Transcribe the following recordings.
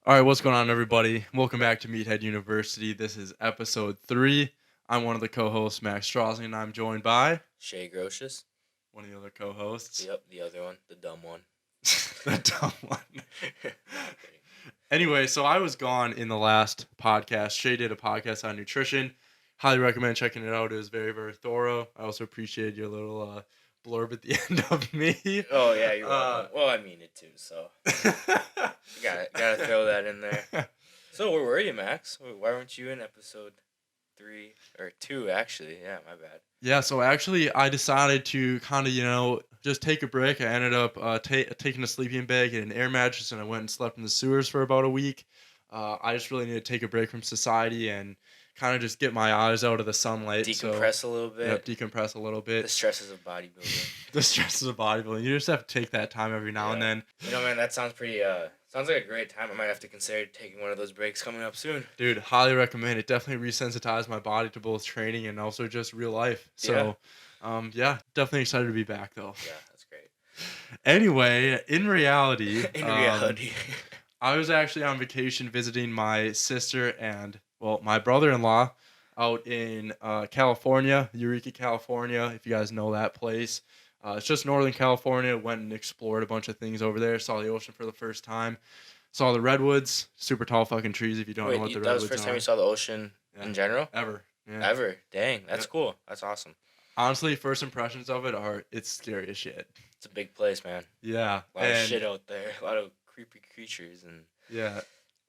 All right, what's going on, everybody? Welcome back to Meathead University. This is episode 3. I'm one of the co-hosts, Max Straussing, and I'm joined by Shay Grocious. one of the other co-hosts, Yep, the other one, the dumb one. the dumb one. Kidding. Anyway, so I was gone in the last podcast. Shay did a podcast on nutrition. Highly recommend checking it out. It was very, very thorough. I also appreciated your little blurb at the end of me. Oh yeah, you're welcome. Well, I mean it too, so gotta throw that in there. So where were you, Max? Why weren't you in episode 3 or 2? Actually, yeah, my bad. Yeah, so actually I decided to kind of, just take a break. I ended up taking a sleeping bag and an air mattress, and I went and slept in the sewers for about a week. I just really needed to take a break from society and kind of just get my eyes out of the sunlight. Decompress a little bit. Yep, decompress a little bit. The stresses of bodybuilding. The stresses of bodybuilding. You just have to take that time every now and then. Man, that sounds pretty. Sounds like a great time. I might have to consider taking one of those breaks coming up soon. Dude, highly recommend it. Definitely resensitized my body to both training and also just real life. So, definitely excited to be back though. Yeah, that's great. Anyway, in reality, I was actually on vacation visiting my sister and, my brother-in-law out in California, Eureka, California, if you guys know that place. It's just Northern California. Went and explored a bunch of things over there. Saw the ocean for the first time. Saw the redwoods, super tall fucking trees if you don't know what the redwoods are. That was the first time you saw the ocean in general? Ever. Yeah. Ever. Dang, that's cool. That's awesome. Honestly, first impressions of it are, it's scary as shit. It's a big place, man. Yeah. A lot of shit out there. A lot of creepy creatures. And yeah.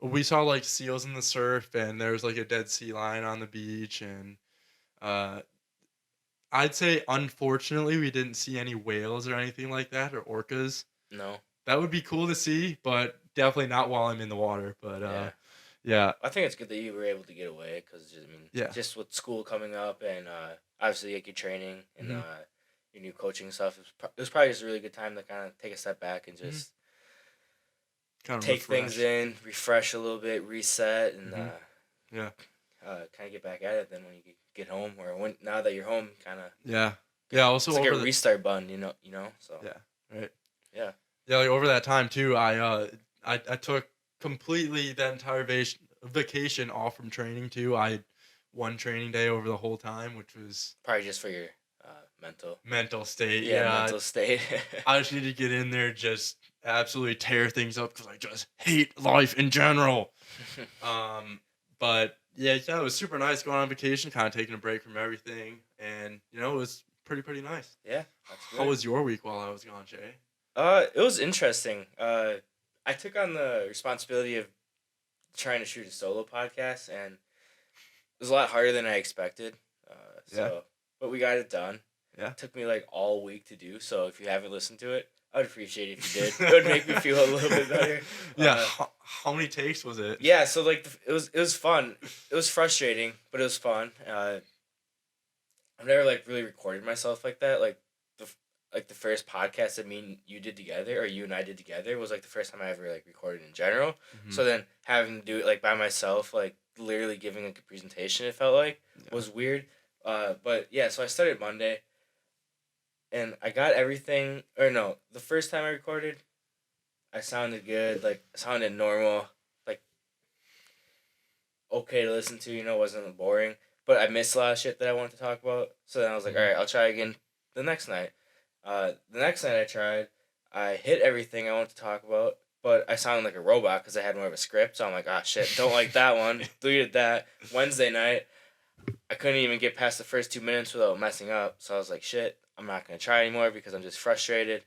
We saw like seals in the surf, and there was like a dead sea lion on the beach, and I'd say unfortunately we didn't see any whales or anything like that, or orcas. No. That would be cool to see, but definitely not while I'm in the water. But yeah. I think it's good that you were able to get away because just with school coming up and obviously like your training and your new coaching stuff, it was probably just a really good time to kind of take a step back and just kind of take things in, refresh a little bit, reset, and kind of get back at it. Then when you get home, or now that you're home, kind of Also, it's like a restart button, So right. Yeah. Yeah, like over that time too, I took completely the entire vacation off from training too. I had one training day over the whole time, which was probably just for your mental state. Mental state. I just need to get in there, just absolutely tear things up because I just hate life in general. But it was super nice going on vacation, kind of taking a break from everything, and it was pretty nice. Yeah, that's good. How was your week while I was gone, Jay? It was interesting. I took on the responsibility of trying to shoot a solo podcast, and it was a lot harder than I expected. But we got it done. Yeah. It took me like all week to do, so if you haven't listened to it, I would appreciate it if you did. It would make me feel a little bit better. Yeah. How many takes was it? Yeah, so like it was fun. It was frustrating, but it was fun. I've never like really recorded myself like that. Like the first podcast that me and you did together, or you and I did together, was like the first time I ever like recorded in general. Mm-hmm. So then having to do it like by myself, like literally giving like a presentation, it felt like was weird. But yeah, so I started Monday. And I got everything, the first time I recorded, I sounded good, like, sounded normal, like, okay to listen to, wasn't boring, but I missed a lot of shit that I wanted to talk about, so then I was like, alright, I'll try again the next night. The next night I tried, I hit everything I wanted to talk about, but I sounded like a robot because I had more of a script, so I'm like, shit, don't like that one, deleted that. Wednesday night, I couldn't even get past the first 2 minutes without messing up, so I was like, shit. I'm not going to try anymore because I'm just frustrated.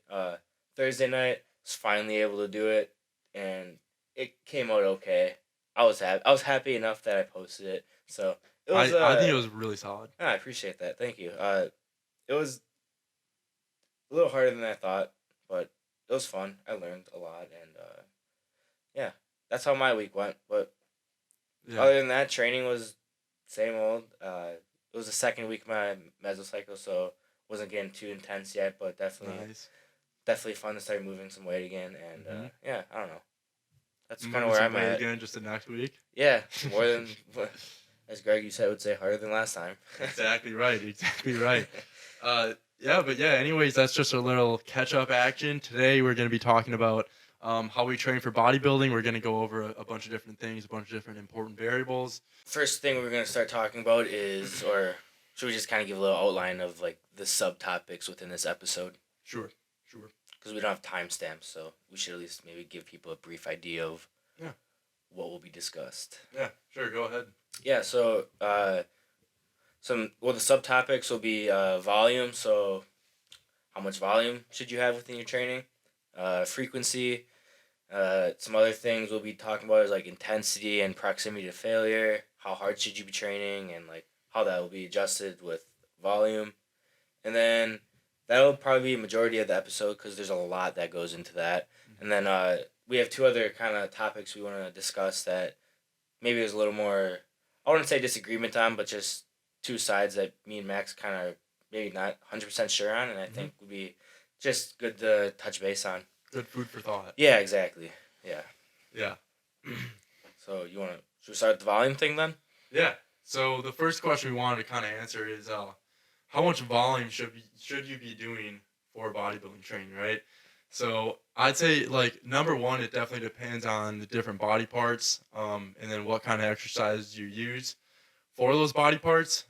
Thursday night, was finally able to do it, and it came out okay. I was happy enough that I posted it. So it was. I think it was really solid. I appreciate that. Thank you. It was a little harder than I thought, but it was fun. I learned a lot, and that's how my week went. But other than that, training was same old. It was the second week of my mesocycle, so wasn't getting too intense yet, but definitely fun to start moving some weight again, and I don't know. That's kind of where I'm at. Again, just the next week. Yeah, more than as Greg you said would say, harder than last time. Exactly right. Anyways, that's just a little catch up action. Today we're going to be talking about How we train for bodybuilding, we're going to go over a bunch of different things, a bunch of different important variables. First thing we're gonna start talking about is, or should we just kind of give a little outline of like the subtopics within this episode? Sure, sure. Because we don't have timestamps, so we should at least maybe give people a brief idea of Yeah. what will be discussed. Yeah, sure. Go ahead. Yeah. So the subtopics will be volume. So how much volume should you have within your training? Frequency. Some other things we'll be talking about is like intensity and proximity to failure. How hard should you be training, and like how that will be adjusted with volume, and then that'll probably be a majority of the episode because there's a lot that goes into that. And then we have two other kind of topics we want to discuss that maybe there's a little more, I wouldn't say disagreement on, but just two sides that me and Max kind of maybe not 100% sure on, and I think would be just good to touch base on. Good food for thought. Yeah, exactly. Yeah. Yeah. So should we start with the volume thing then? Yeah. So the first question we wanted to kind of answer is how much volume should you be doing for bodybuilding training, right? So I'd say like number one, it definitely depends on the different body parts, and then what kind of exercise you use for those body parts.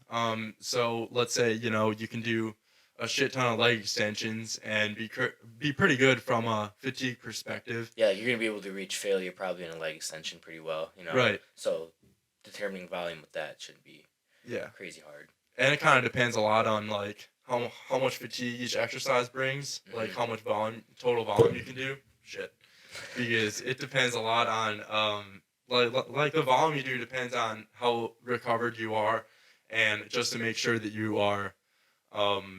So let's say you can do a shit ton of leg extensions and be pretty good from a fatigue perspective. Yeah, you're gonna be able to reach failure probably in a leg extension pretty well, Right. So determining volume with that shouldn't be crazy hard. And it kind of depends a lot on like how much fatigue each exercise brings, like how much total volume you can do. Shit, because it depends a lot on like the volume you do depends on how recovered you are, and just to make sure that you are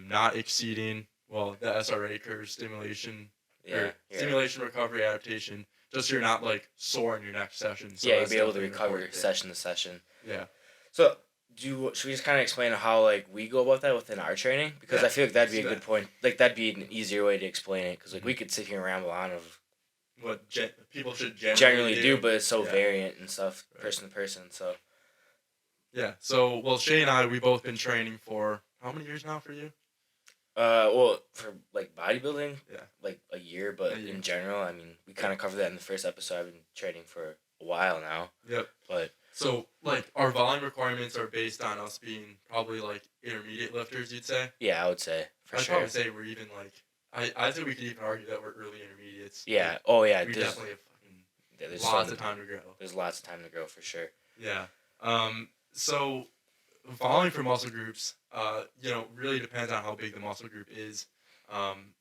not exceeding the SRA curve, stimulation recovery adaptation, just so you're not like sore in your next session. So you'll be able to recover session to session. Yeah. So should we just kind of explain how like we go about that within our training? Because I feel like that'd be a good point. Like that'd be an easier way to explain it. Because like we could sit here and ramble on of what people should generally do, but it's so variant and stuff, person to person. So. Yeah. So Shay and I, we've both been training for how many years now for you? For like bodybuilding, like a year, but in general, I mean, we kind of covered that in the first episode. I've been training for a while now. Yep. But so like our volume requirements are based on us being probably like intermediate lifters, you'd say? Yeah, I would say I'd probably say we're even like I'd say we could even argue that we're early intermediates. Yeah. Like, oh yeah. We definitely have there's lots of time to grow. There's lots of time to grow for sure. Yeah. So volume for muscle groups, really depends on how big the muscle group is.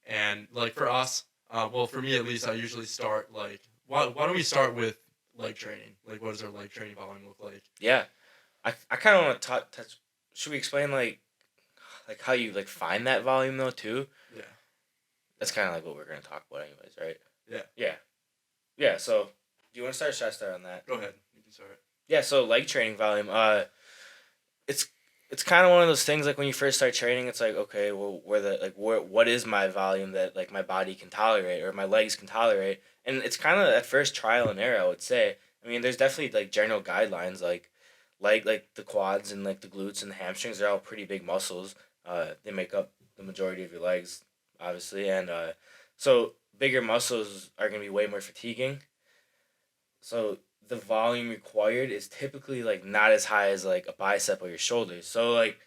And like for us, for me at least, I usually start like, why don't we start with leg training? Like, what does our leg training volume look like? Yeah, I kind of want to touch. Should we explain like how you like find that volume though too? Yeah. That's kind of like what we're gonna talk about anyways, right? Yeah. Yeah. Yeah. So, do you want to start? Should I start on that? Go ahead. You can start. Yeah. So leg training volume. It's kind of one of those things like when you first start training, it's like, okay, well, what is my volume that like my body can tolerate or my legs can tolerate? And it's kind of at first trial and error, I would say. I mean, there's definitely like general guidelines like the quads and like the glutes and the hamstrings are all pretty big muscles. They make up the majority of your legs, obviously, and so bigger muscles are gonna be way more fatiguing. So the volume required is typically like not as high as like a bicep or your shoulders. So like,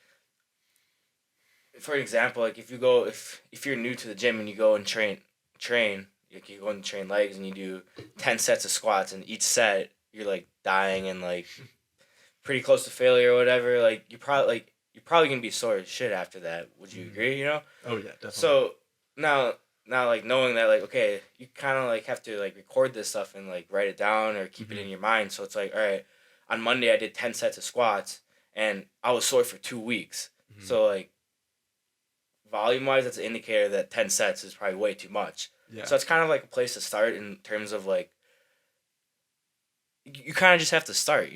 for example, like if you're new to the gym and you go and train, like you go and train legs and you do 10 sets of squats and each set you're like dying and like pretty close to failure or whatever. Like you're probably gonna be sore as shit after that. Would you agree? Oh yeah, definitely. So now like knowing that like okay, you kind of like have to like record this stuff and like write it down or keep it in your mind. So it's like, all right, on Monday I did 10 sets of squats and I was sore for 2 weeks. So like volume wise, that's an indicator that 10 sets is probably way too much. Yeah. So it's kind of like a place to start in terms of like you kind of just have to start,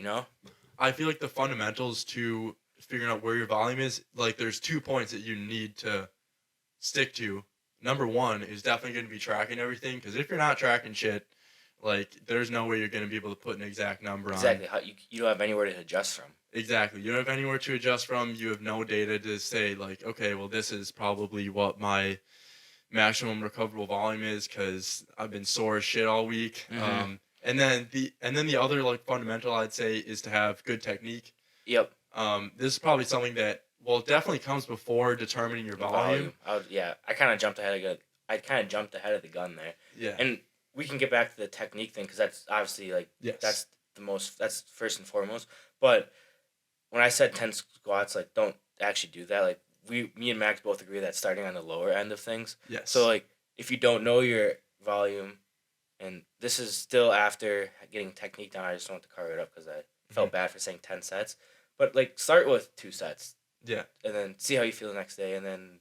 I feel like the fundamentals to figuring out where your volume is, like there's 2 points that you need to stick to. Number one is definitely going to be tracking everything, because if you're not tracking shit, like there's no way you're going to be able to put an exact number on. Exactly. You don't have anywhere to adjust from. Exactly. You don't have anywhere to adjust from. You have no data to say like, okay, well this is probably what my maximum recoverable volume is because I've been sore as shit all week. Mm-hmm. And then the other like fundamental I'd say is to have good technique. Yep. This is probably something that well definitely comes before determining your volume. Volume. I kind of jumped ahead of I kind of jumped ahead of the gun there, Yeah. and we can get back to the technique thing because that's obviously like Yes. that's first and foremost. But when I said 10 squats, like don't actually do that. Like me and Max both agree that starting on the lower end of things. Yes. So like if you don't know your volume, and this is still after getting technique down, I just wanted to cover it up because I felt bad for saying 10 sets. But like start with 2 sets. Yeah. And then see how you feel the next day, and then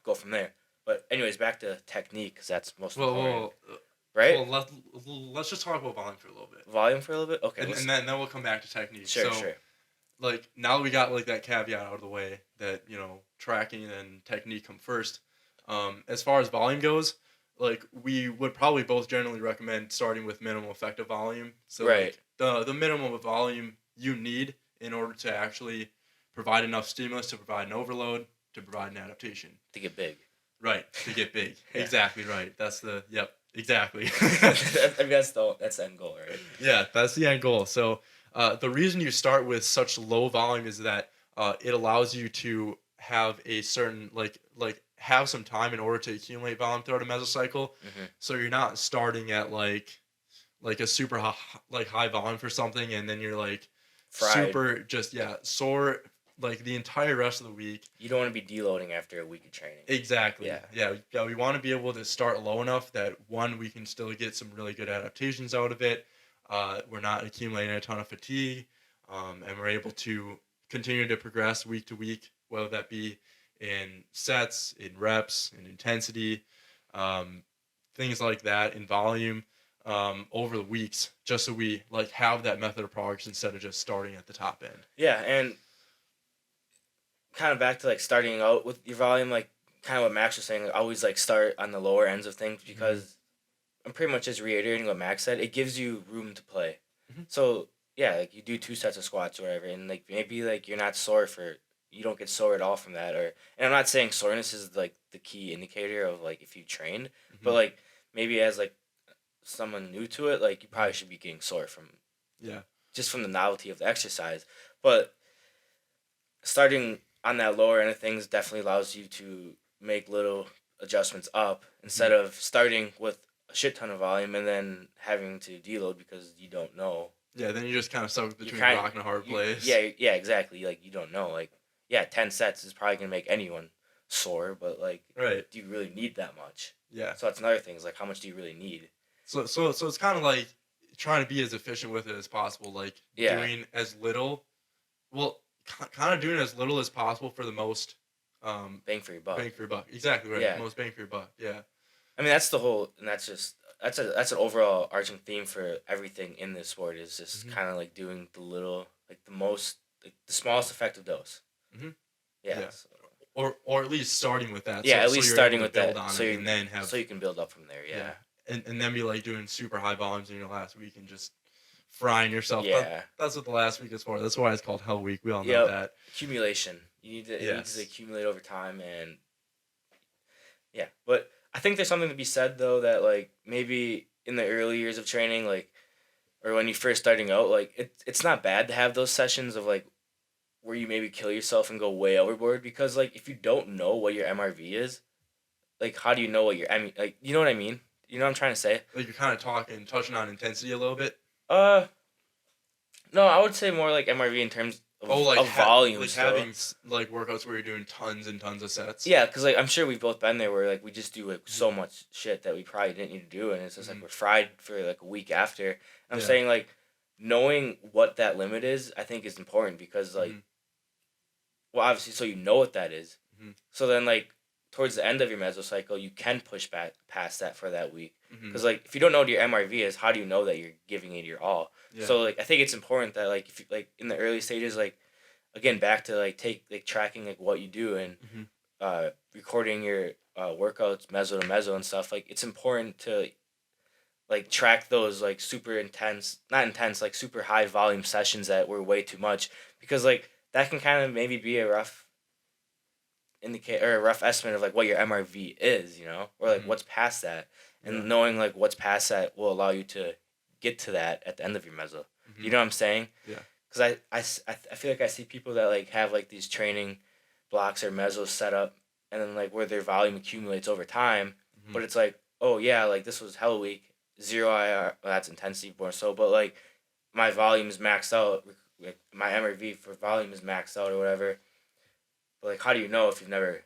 go from there. But anyways, back to technique because that's most important. Right? Well, let's just talk about volume for a little bit. Volume for a little bit? Okay. And then we'll come back to technique. Sure. Like, now that we got, like, that caveat out of the way that, tracking and technique come first, as far as volume goes, like, we would probably both generally recommend starting with minimum effective volume. So, right. Like, the minimum of volume you need in order to actually provide enough stimulus to provide an overload, to provide an adaptation. To get big. Right, to get big. Yeah. Exactly right. Exactly. I mean, that's the end goal, right? Yeah, that's the end goal. So the reason you start with such low volume is that it allows you to have a certain have some time in order to accumulate volume throughout a mesocycle. Mm-hmm. So you're not starting at like a super high volume for something and then you're like fried. Super just sore like the entire rest of the week. You don't want to be deloading after a week of training. Exactly. Yeah. We want to be able to start low enough that one, we can still get some really good adaptations out of it. We're not accumulating a ton of fatigue, and we're able to continue to progress week to week, whether that be in sets, in reps, in intensity, things like that, in volume, over the weeks, just so we like have that method of progress instead of just starting at the top end. Yeah, and kind of back to like starting out with your volume, like kind of what Max was saying, like, always like start on the lower ends of things because I'm pretty much just reiterating what Max said. It gives you room to play. Mm-hmm. So yeah, like you do 2 sets of squats or whatever, and like maybe like you're not sore you don't get sore at all from that, and I'm not saying soreness is like the key indicator of like if you trained, but like maybe as like someone new to it, like you probably should be getting sore from just from the novelty of the exercise. But starting on that lower end of things definitely allows you to make little adjustments up instead of starting with a shit ton of volume and then having to deload because you don't know. Yeah, then you just kind of stuck between a rock and a hard place. Yeah, exactly. Like you don't know. Like 10 sets is probably gonna make anyone sore, but like, do you really need that much? Yeah. So that's another thing. Is like, how much do you really need? So it's kind of like trying to be as efficient with it as possible. Like doing as little. Well, kind of doing as little as possible for the most bang for your buck. Bang for your buck. Exactly right. Yeah. Most bang for your buck. Yeah. I mean, that's the whole, and that's an overall arching theme for everything in this sport is just kind of like doing the little, like the most, like the smallest effective dose. Mm-hmm. Yeah. So. Or at least starting with that. Yeah, at least starting with that. So you can build up from there. Yeah. And then be like doing super high volumes in your last week and just frying yourself. Yeah. That's what the last week is for. That's why it's called Hell Week. We all know that. Accumulation. It needs to accumulate over time, and yeah. But I think there's something to be said though that like maybe in the early years of training, like, or when you're first starting out, like it's not bad to have those sessions of like where you maybe kill yourself and go way overboard because like if you don't know what your MRV is, like how do you know what your like you know what I mean? You know what I'm trying to say? Like you're kind of touching on intensity a little bit. No, I would say more like MRV in terms of volume. Like having like workouts where you're doing tons and tons of sets. Yeah, because like I'm sure we've both been there where like we just do like so much shit that we probably didn't need to do, and it's just like we're fried for like a week after. And I'm saying like knowing what that limit is, I think is important because like, well, obviously, so you know what that is. So then like towards the end of your mesocycle, you can push back past that for that week. Because like if you don't know what your MRV is, how do you know that you're giving it your all? Yeah. So like I think it's important that like if you like in the early stages, like again back to like tracking like what you do and recording your workouts meso to meso and stuff, like it's important to like track those like not intense like super high volume sessions that were way too much, because like that can kind of maybe be a rough indicate or a rough estimate of like what your MRV is, you know, or like Mhm. what's past that, and Yeah. knowing like what's past that will allow you to get to that at the end of your meso. Do you Mhm. know what I'm saying? Yeah. Because I feel like I see people that like have like these training blocks or mesos set up, and then like where their volume accumulates over time, Mhm. but it's like, oh yeah, like this was hella weak, zero IR, well, that's intensity more so, but like my volume is maxed out, like my MRV for volume is maxed out or whatever. But like, how do you know if you've never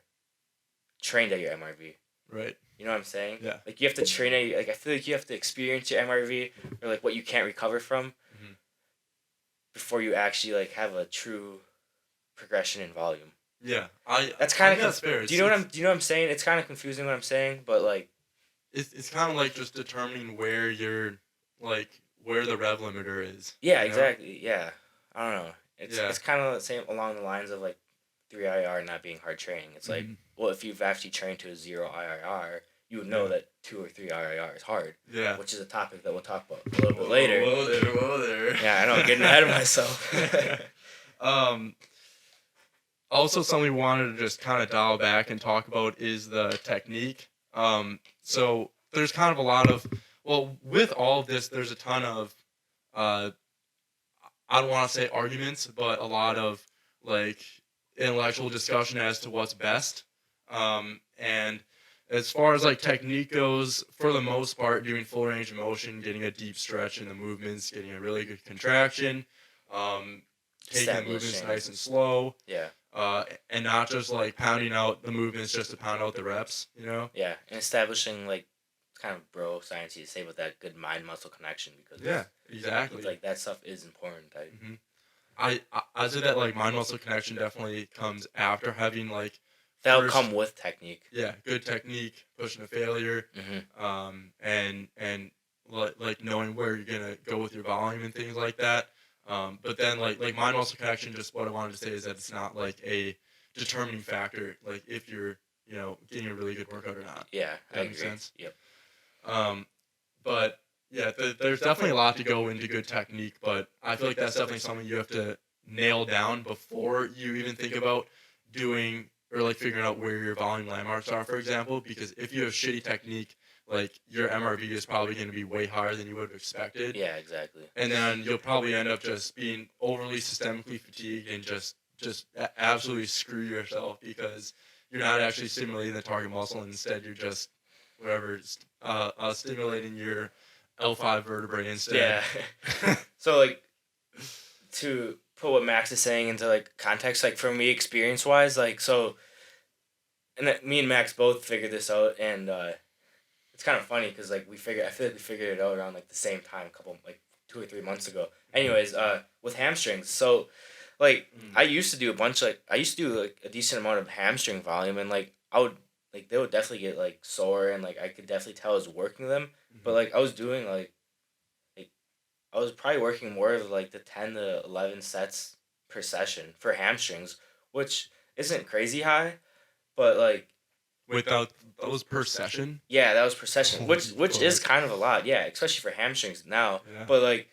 trained at your MRV? Right. You know what I'm saying? Yeah. Like you have to train at like I feel like you have to experience your MRV or like what you can't recover from Mhm. before you actually like have a true progression in volume. Yeah. I That's I kind think of that's fair. do you know what I'm do you know what I'm saying? It's kind of confusing what I'm saying, but like It's kind of like just determining where you're like where the rev limiter is. yeah, You know? exactly. Yeah. I don't know. Yeah. It's kind of the same along the lines of like 3 IR not being hard training. It's like, Mhm. well, if you've actually trained to a 0 IR, you would know Yeah. that 2 or 3 IR is hard, Yeah. which is a topic that we'll talk about a little bit Whoa, later. whoa there, whoa there. Yeah, I know, getting ahead of myself. um. Also, something we wanted to just kind of dial back and talk about is the technique. So there's kind of a lot of, well, with all of this, there's a ton of, uh, I don't want to say arguments, but a lot of like intellectual discussion as to what's best. And as far as like technique goes, for the most part, doing full range of motion, getting a deep stretch in the movements, getting a really good contraction, um, taking the movements Establishing, nice and slow, yeah, and not just like pounding out the movements just to pound out the reps, yeah, and establishing like kind of bro science you say with that good mind muscle connection because Yeah, it's exactly. like that stuff is important. hmm I'd say that like mind muscle connection definitely comes after having like That'll come first, with technique. yeah, good technique, pushing to failure, Mm-hmm. and like knowing where you're gonna go with your volume and things like that. But then like mind muscle connection, just what I wanted to say is that it's not like a determining factor, like if you're getting a really good workout or not. Yeah, I That makes agree. sense. Yep. Um, but yeah, there's definitely a lot to go into good technique, but I feel like that's definitely something you have to nail down before you even think about doing or like figuring out where your volume landmarks are, for example, because if you have shitty technique, like your MRV is probably going to be way higher than you would have expected. Yeah, exactly. And then you'll probably end up just being overly systemically fatigued and just absolutely screw yourself because you're not actually stimulating the target muscle. And instead, you're just whatever stimulating your L5 vertebrae instead. Yeah. So like to put what Max is saying into like context, like for me experience wise, like so, and that me and Max both figured this out, and it's kind of funny because like I feel like we figured it out around like the same time, a couple like 2 or 3 months ago. Anyways, with hamstrings, so like Mm, I used to do like a decent amount of hamstring volume, and like I would like they would definitely get like sore, and like I could definitely tell I was working them, but mhm. like I was doing like I was probably working more of like the 10 to 11 sets per session for hamstrings, which isn't crazy high, but like Without those per session. yeah, that was per session, Holy which is fuck. kind of a lot, yeah, especially for hamstrings now. Yeah. But like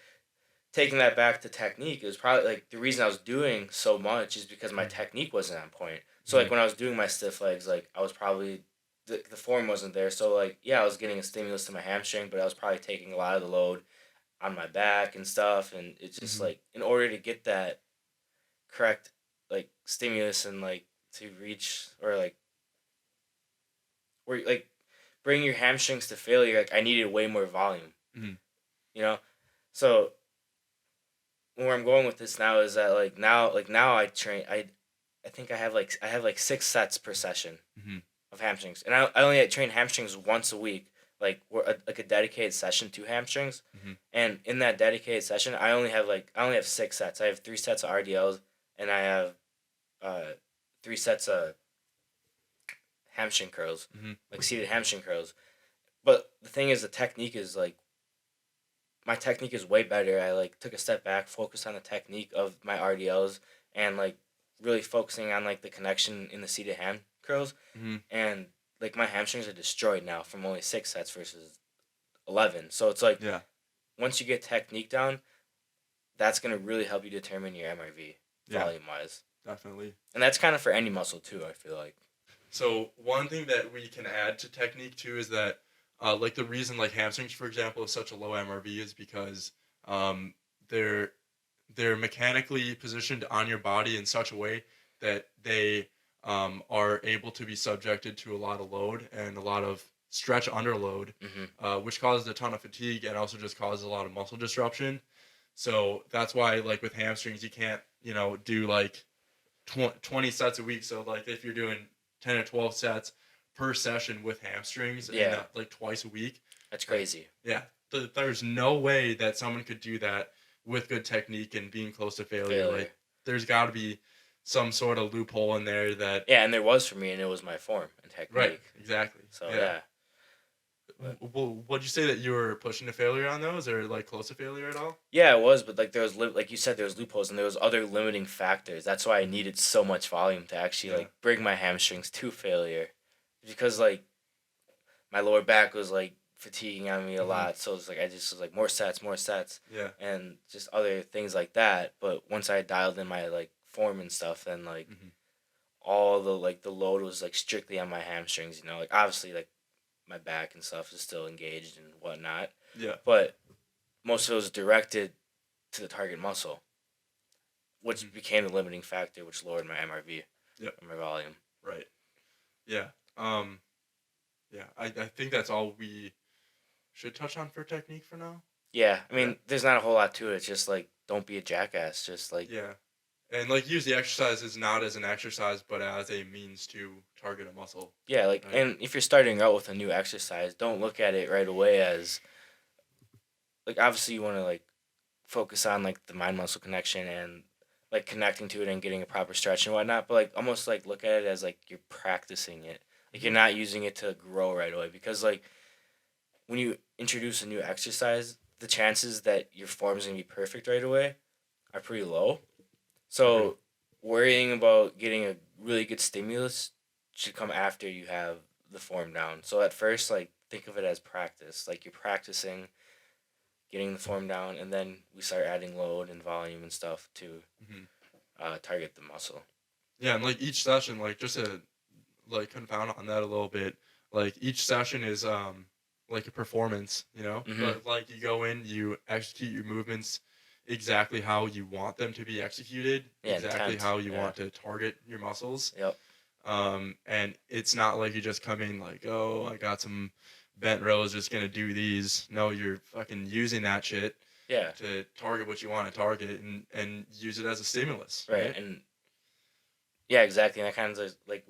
taking that back to technique, it was probably like the reason I was doing so much is because my Mhm, technique wasn't on point. So like mhm, when I was doing my stiff legs, like I was probably the form wasn't there. So like yeah, I was getting a stimulus to my hamstring, but I was probably taking a lot of the load on my back and stuff, and it's just mhm. like in order to get that correct like stimulus and like to reach or like where like bring your hamstrings to failure, like I needed way more volume, Mhm, you know. So where I'm going with this now is that like now I think I have like 6 sets per session mhm, of hamstrings, and I only train hamstrings once a week, like a dedicated session to hamstrings, mhm, and in that dedicated session I only have 6 sets. I have 3 sets of RDLs, and I have uh 3 sets of hamstring curls, mhm. like seated hamstring curls. But the thing is, the technique is like my technique is way better. I like took a step back, focused on the technique of my RDLs, and like really focusing on like the connection in the seated ham curls, Mhm. and like my hamstrings are destroyed now from only 6 sets versus 11. So it's like Yeah, once you get technique down, that's gonna really help you determine your MRV yeah, volume wise, definitely. and that's kind of for any muscle too. I feel like. So one thing that we can add to technique too is that, like the reason like hamstrings, for example, is such a low MRV is because um, they're they're mechanically positioned on your body in such a way that they are able to be subjected to a lot of load and a lot of stretch under load, Mm-hmm. which causes a ton of fatigue and also just causes a lot of muscle disruption. So that's why, like with hamstrings, you can't, do like 20 sets a week. So like if you're doing 10 or 12 sets per session with hamstrings and Yeah, like twice a week, that's like crazy. yeah, there's no way that someone could do that with good technique and being close to failure. Like Failure. there's got to be some sort of loophole in there that Yeah, and there was for me, and it was my form and right, technique. exactly. So Yeah. yeah, but Well, would you say that you were pushing to failure on those or like close to failure at all? yeah, it was. But like there was like you said, there was loopholes, and there was other limiting factors. That's why I needed so much volume to actually Yeah. like bring my hamstrings to failure, because like my lower back was like fatiguing on me a Hmm. lot. So it's like I just was like more sets, Yeah. and just other things like that. But once I dialed in my like form and stuff, then like Hmm. all the like the load was like strictly on my hamstrings. You know, like obviously like my back and stuff is still engaged and whatnot, Yeah. but most of it was directed to the target muscle, which Hmm. became the limiting factor, which lowered my MRV Yep. and my volume. Right. Yeah. Yeah. I think that's all we should touch on for technique for now. Yeah, I Yeah. mean, there's not a whole lot to it. It's just like don't be a jackass. Just like Yeah. And like use the exercises not as an exercise, but as a means to target a muscle. yeah, like Right. and if you're starting out with a new exercise, don't look at it right away as like obviously you want to like focus on like the mind muscle connection and like connecting to it and getting a proper stretch and whatnot, but like almost like look at it as like you're practicing it. Like you're Hmm. not using it to grow right away because like when you introduce a new exercise, the chances that your form's gonna be perfect right away are pretty low. Agreed. So worrying about getting a really good stimulus should come after you have the form down. So at first, like think of it as practice. Like you're practicing getting the form down, and then we start adding load and volume and stuff to Hmm. target the muscle. Yeah, and like each session, like just to like confound on that a little bit, like each session is like a performance, Mm-hmm. but like you go in, you execute your movements exactly how you want them to be executed, Yeah, exactly intent. how you Yeah. want to target your muscles. Yep. And it's not like you just come in like, oh, I got some bent rows, just gonna do these. No, you're fucking using that shit Yeah. to target what you want to target and use it as a stimulus, Right. right? And yeah, exactly. And I kind of like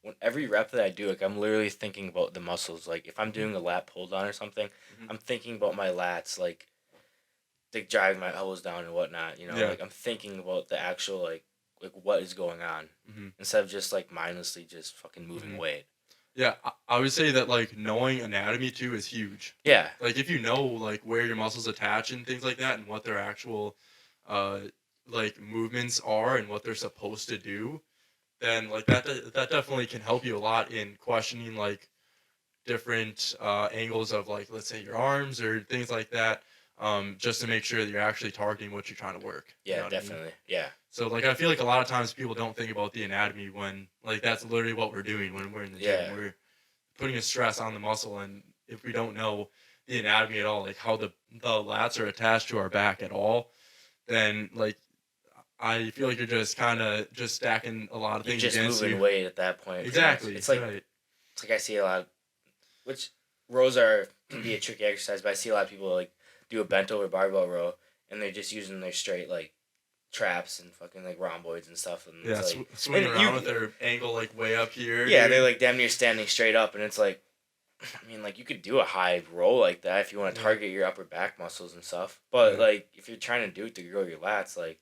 when every rep that I do, like I'm literally thinking about the muscles. Like if I'm Hmm. doing a lat pull down or something, Hmm. I'm thinking about my lats, like driving my elbows down and whatnot. You know, Yeah. like I'm thinking about the actual like what is going on Hmm. instead of just like mindlessly just fucking moving Hmm. weight. Yeah, I would say that like knowing anatomy too is huge. Yeah. Like if you know like where your muscles attach and things like that and what their actual uh like movements are and what they're supposed to do, then like that definitely can help you a lot in questioning like different angles of like let's say your arms or things like that, just to make sure that you're actually targeting what you're trying to work. You Yeah. know what I mean? Definitely. Yeah. So like I feel like a lot of times people don't think about the anatomy when like that's literally what we're doing when we're in the gym. Yeah. We're putting a stress on the muscle, and if we don't know the anatomy at all, like how the lats are attached to our back at all, then like I feel like you're just kind of just stacking a lot of You're things just against moving you. weight at that point, pretty much. Exactly. It's like Right. I see a lot, which rows are can be a tricky exercise, but I see a lot of people like do a bent over barbell row and they're just using their straight like traps and fucking like rhomboids and stuff, and it's Yeah. like Swinging and around with you their ankle like way up here, yeah they're dude. like damn near standing straight up, and it's like I mean like you could do a high row like that if you want to Yeah. target your upper back muscles and stuff, but Yeah. like if you're trying to do it to grow your lats, like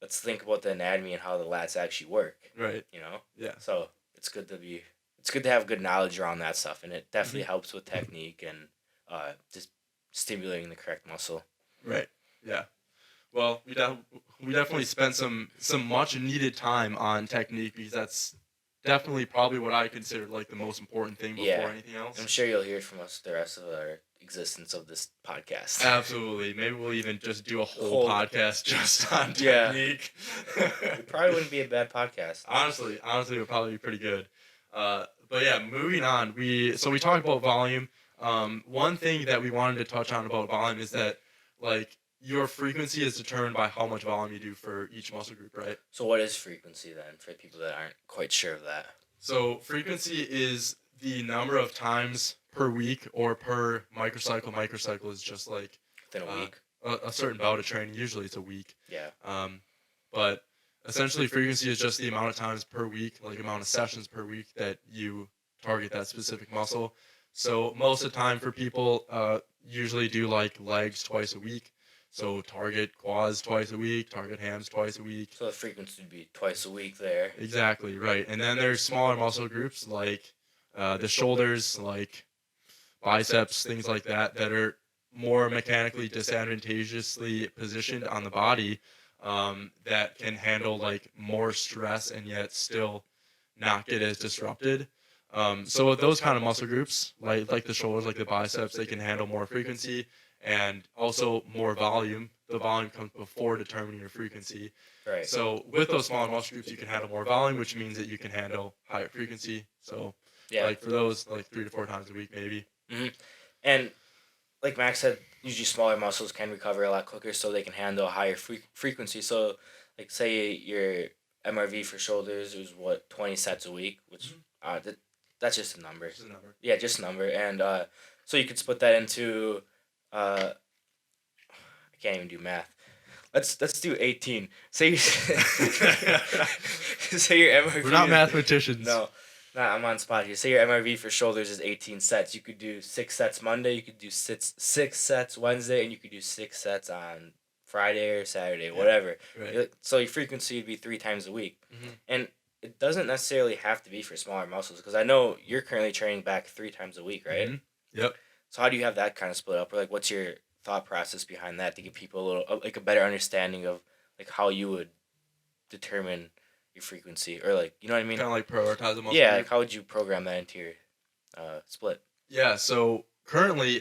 let's think about the anatomy and how the lats actually work, Right. you know. Yeah. So it's good to have good knowledge around that stuff, and it definitely Hmm. helps with technique and just stimulating the correct muscle. Right. Yeah. Well, we definitely spent some much needed time on technique because that's definitely probably what I consider like the most important thing before Yeah, anything I'm else. sure you'll hear from us the rest of our existence of this podcast. Absolutely. Maybe we'll even just do a whole Whole podcast just on yeah, technique. it probably wouldn't be a bad podcast. Honestly, it would probably be pretty good. But yeah, moving on. We talked about volume. One thing that we wanted to touch on about volume is that like your frequency is determined by how much volume you do for each muscle group, right? So what is frequency then for people that aren't quite sure of that? So frequency is the number of times per week or per microcycle. Microcycle is just like Within a week? a certain bout of training. Usually it's a week. Yeah. But essentially frequency is just the amount of times per week, like amount of sessions per week that you target that specific muscle. So most of the time for people, usually do like legs twice a week. So target quads twice a week, target hams twice a week. So the frequency would be twice a week there. Exactly, right. And then there's smaller muscle groups like the shoulders, like biceps, things like that, that are more mechanically disadvantageously positioned on the body, that can handle like more stress and yet still not get as disrupted. So with those kind of muscle groups, like the shoulders, like the biceps, they can handle more frequency and also more volume. The volume comes before determining your frequency. Right. So with those smaller muscle groups, you can handle more volume, which means that you can handle higher frequency. So Yeah. like for those, like 3 to 4 times a week, maybe. Mm-hmm. And like Max said, usually smaller muscles can recover a lot quicker, so they can handle a higher frequency. So, like, say your MRV for shoulders is what 20 sets a week, which that's just a number. Just a number. Yeah, just a number, and so you could split that into I can't even do math. Let's do 18. Say say your MRV. We're not mathematicians. No. Nah, I'm on spot here. Say your MRV for shoulders is 18 sets. You could do 6 sets Monday, you could do six sets Wednesday, and you could do 6 sets on Friday or Saturday, whatever. Right. So your frequency would be 3 times a week. Mm-hmm. And it doesn't necessarily have to be for smaller muscles, because I know you're currently training back 3 times a week, right? Mm-hmm. Yep. So how do you have that kind of split up? Or like, what's your thought process behind that to give people a little, like, a better understanding of like how you would determine your frequency, or like, you know what I mean? Kind of like prioritize the muscle. Yeah, group. like how would you program that into your split? Yeah, so currently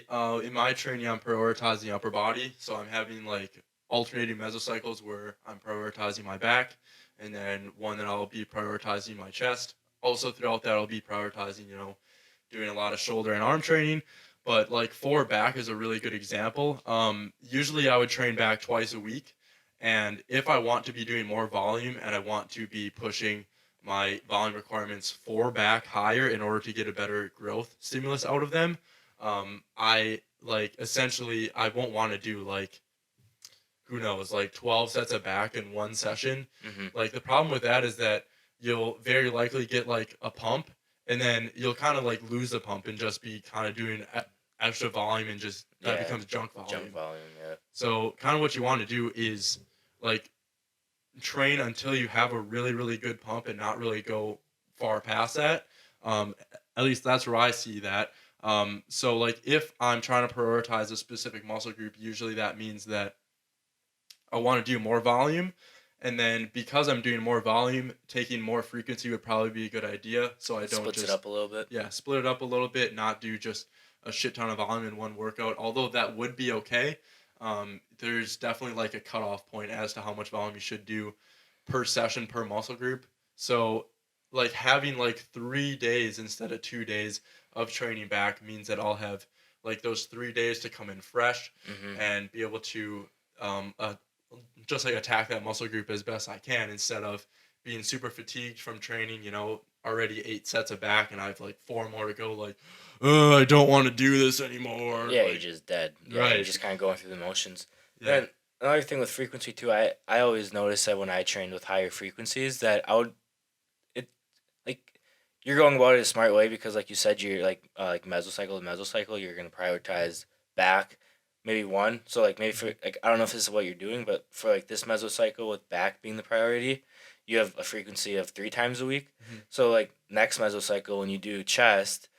in my training, I'm prioritizing upper body. So I'm having like alternating mesocycles where I'm prioritizing my back, and then one that I'll be prioritizing my chest. Also throughout that, I'll be prioritizing, doing a lot of shoulder and arm training. But like for back is a really good example. Usually I would train back twice a week. And if I want to be doing more volume and I want to be pushing my volume requirements for back higher in order to get a better growth stimulus out of them, I like essentially I won't want to do like who knows like 12 sets of back in one session. Mm-hmm. Like the problem with that is that you'll very likely get like a pump and then you'll kind of like lose the pump and just be kind of doing extra volume and just that becomes junk volume. Junk volume, yeah. So kind of what you want to do is like train until you have a really, really good pump and not really go far past that. At least that's where I see that. So like if I'm trying to prioritize a specific muscle group, usually that means that I want to do more volume. And then because I'm doing more volume, taking more frequency would probably be a good idea. So I don't Splits just it up a little bit. Yeah, split it up a little bit, not do just a shit ton of volume in one workout. Although that would be okay. There's definitely like a cutoff point as to how much volume you should do per session per muscle group. So like having like 3 days instead of 2 days of training back means that I'll have like those 3 days to come in fresh and be able to just like attack that muscle group as best I can instead of being super fatigued from training, already 8 sets of back and I have like 4 more to go, like, I don't want to do this anymore. Yeah, like, you're just dead. Yeah, right. You're just kind of going through the motions. Yeah. And another thing with frequency too, I always notice that when I trained with higher frequencies that like you're going about it a smart way, because like you said, you're like mesocycle to mesocycle, you're gonna prioritize back, maybe one. So like maybe for like I don't know if this is what you're doing, but for like this mesocycle with back being the priority, you have a frequency of 3 times a week. So like next mesocycle when you do chest,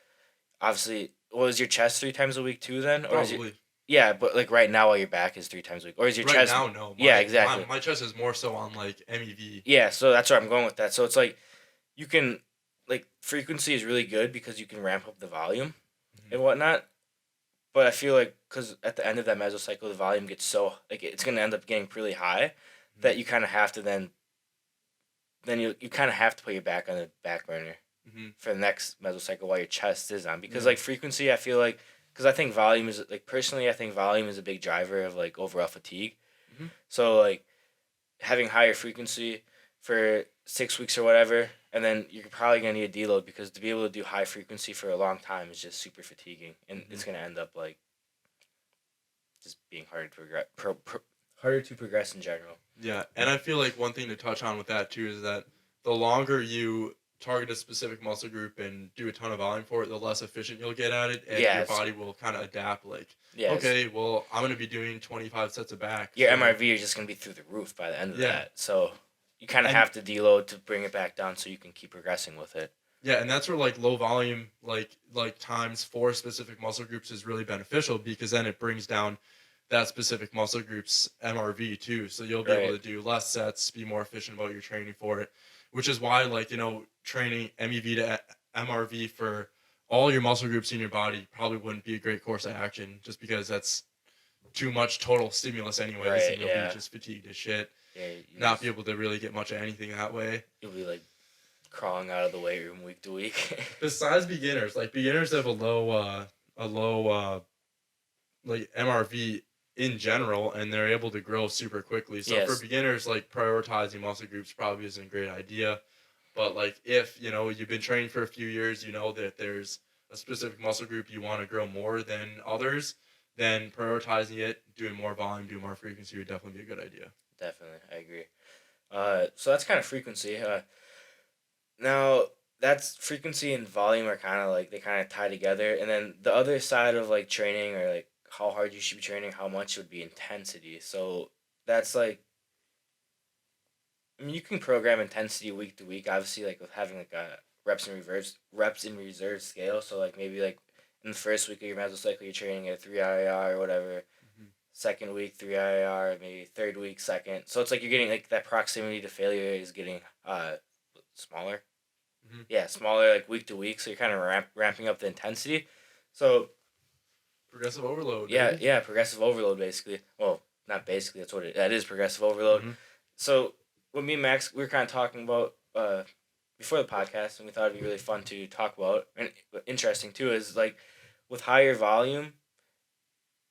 obviously, was your chest 3 times a week too then? Or Probably. yeah, but like right now while your back is 3 times a week. Or is your Right chest now, no. Yeah, exactly. My chest is more so on like MEV. Yeah, so that's where I'm going with that. So it's like you can like frequency is really good because you can ramp up the volume and whatnot. But I feel like because at the end of that mesocycle, the volume gets so like it's gonna end up getting really high that you kind of have to then you kind of have to put your back on the back burner. Mm-hmm. for the next mesocycle while your chest is on. Because like frequency, I feel like, because I think volume is like, personally, I think volume is a big driver of like overall fatigue. Mm-hmm. So like having higher frequency for 6 weeks or whatever, and then you're probably gonna need a deload, because to be able to do high frequency for a long time is just super fatiguing, and it's gonna end up like just being harder to harder to progress in general. Yeah, and I feel like one thing to touch on with that too is that the longer you target a specific muscle group and do a ton of volume for it, the less efficient you'll get at it, and Yeah, your body will kind of adapt. Like, yes. okay, well, I'm gonna be doing 25 sets of back. Your So, MRV is just gonna be through the roof by the end of yeah, that. So you kind of and have to deload to bring it back down so you can keep progressing with it. yeah, and that's where like low volume, like times for specific muscle groups is really beneficial, because then it brings down that specific muscle group's MRV too. So you'll be able Right. to do less sets, be more efficient about your training for it, which is why, like, training MEV to MRV for all your muscle groups in your body probably wouldn't be a great course of action, just because that's too much total stimulus anyways, Right. and you'll be Yeah. just fatigued as shit. Yeah. Not be able to really get much of anything that way. You'll be like crawling out of the weight room week to week. Besides beginners, like beginners have a low like MRV in general, and they're able to grow super quickly. So for Yes. beginners, like prioritizing muscle groups probably isn't a great idea. But like if you've been training for a few years, you know that there's a specific muscle group you want to grow more than others, then prioritizing it, doing more volume, doing more frequency would definitely be a good idea. Definitely, I agree. So that's kind of frequency. Now that's frequency and volume are kind of like, they kind of tie together, and then the other side of like training, or like how hard you should be training, how much, would be intensity. So that's like, I mean, you can program intensity week to week. Obviously, like with having like a reps in reserve scale. So like maybe like in the first week of your mesocycle, you're training at 3 IR or whatever. Mm-hmm. Second week 3 IR, maybe third week second. So it's like you're getting like that proximity to failure is getting smaller. Mm-hmm. Yeah, smaller like week to week. So you're kind of ramping up the intensity. So Progressive overload. yeah, Baby. yeah, progressive overload basically. Well, not basically. That is progressive overload. Mm-hmm. So with me and Max, we were kind of talking about before the podcast, and we thought it'd be really fun to talk about, and interesting too, is like with higher volume,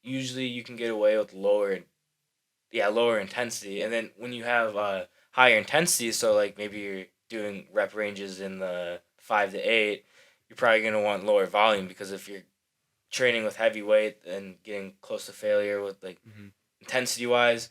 usually you can get away with lower intensity, and then when you have higher intensity, so like maybe you're doing rep ranges in the 5 to 8, you're probably gonna want lower volume, because if you're training with heavy weight and getting close to failure with like Mm-hmm. intensity wise,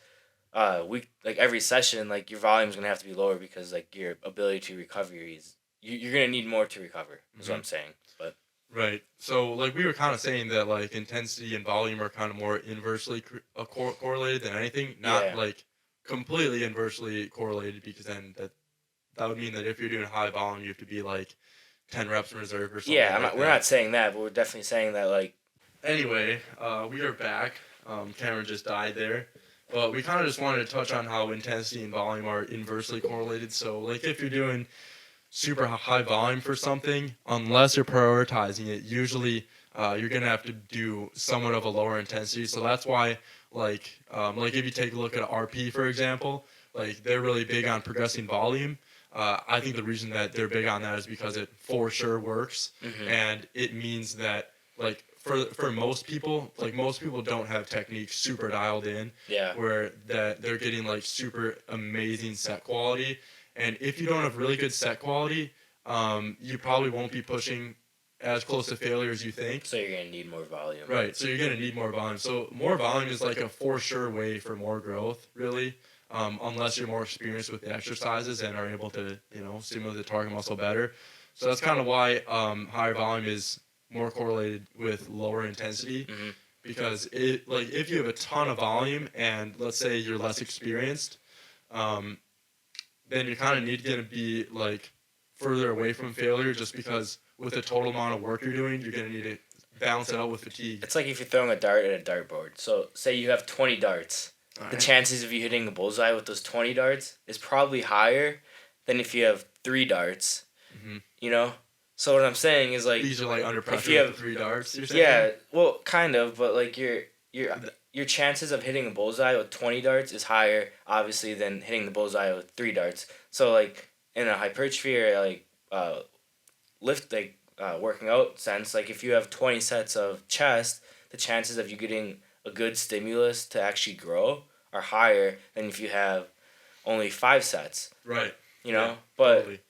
like every session, like your volume's gonna have to be lower, because like your ability to recover is, you're gonna need more to recover. Is what Mm-hmm. I'm saying. But Right. So, like, we were kind of saying that, like, intensity and volume are kind of more inversely correlated than anything. Not, yeah, like, completely inversely correlated, because then that would mean that if you're doing high volume, you have to be, like, 10 reps in reserve or something yeah, like we're that. not saying that, but we're definitely saying that like, Anyway, we are back. Cameron just died there. But we kind of just wanted to touch on how intensity and volume are inversely correlated. So, like, if you're doing super high volume for something, unless you're prioritizing it, usually you're gonna have to do somewhat of a lower intensity. So that's why, like if you take a look at RP, for example, like they're really big on progressing volume. I think the reason that they're big on that is because it for sure works, and it means that, like, for most people, like, most people don't have techniques super dialed in, yeah, where that they're getting like super amazing set quality. And if you don't have really good set quality, you probably won't be pushing as close to failure as you think. so you're gonna need more volume. Right. So you're gonna need more volume. So more volume is like a for sure way for more growth, really. Unless you're more experienced with the exercises and are able to, stimulate the target muscle better. So that's kind of why higher volume is more correlated with lower intensity. Mm-hmm. Because if you have a ton of volume and let's say you're less experienced, then you're kind of going to be like further away from failure, just because with the total amount of work you're doing, you're going to need to balance it out with fatigue. It's like if you're throwing a dart at a dartboard. So say you have 20 darts. All The right. chances of you hitting a bullseye with those 20 darts is probably higher than if you have 3 darts. Mm-hmm. You know? So what I'm saying is like, These are like under pressure you with have- the 3 darts, you're saying? yeah, well, kind of, but like your chances of hitting a bullseye with 20 darts is higher, obviously, than hitting the bullseye with 3 darts. So like in a hypertrophy or like working out sense, like if you have 20 sets of chest, the chances of you getting a good stimulus to actually grow are higher than if you have only 5 sets. Right. You know, Yeah, but totally.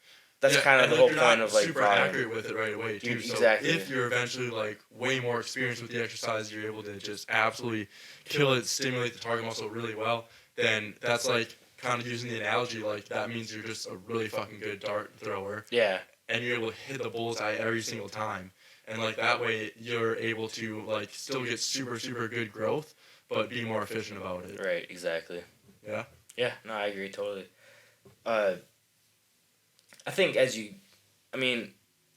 that's Yeah, kind of and the like whole you're point not of like super volume. accurate with it right away too. So Exactly. if you're eventually like way more experienced with the exercise, you're able to just absolutely kill it, stimulate the target muscle really well. Then that's like kind of using the analogy, like that means you're just a really fucking good dart thrower, Yeah. and you're able to hit the bullseye every single time. And like that way, you're able to like still get super super good growth, but be more efficient about it. Right. Exactly. Yeah. Yeah. No, I agree totally. Uh, I think as you, I mean,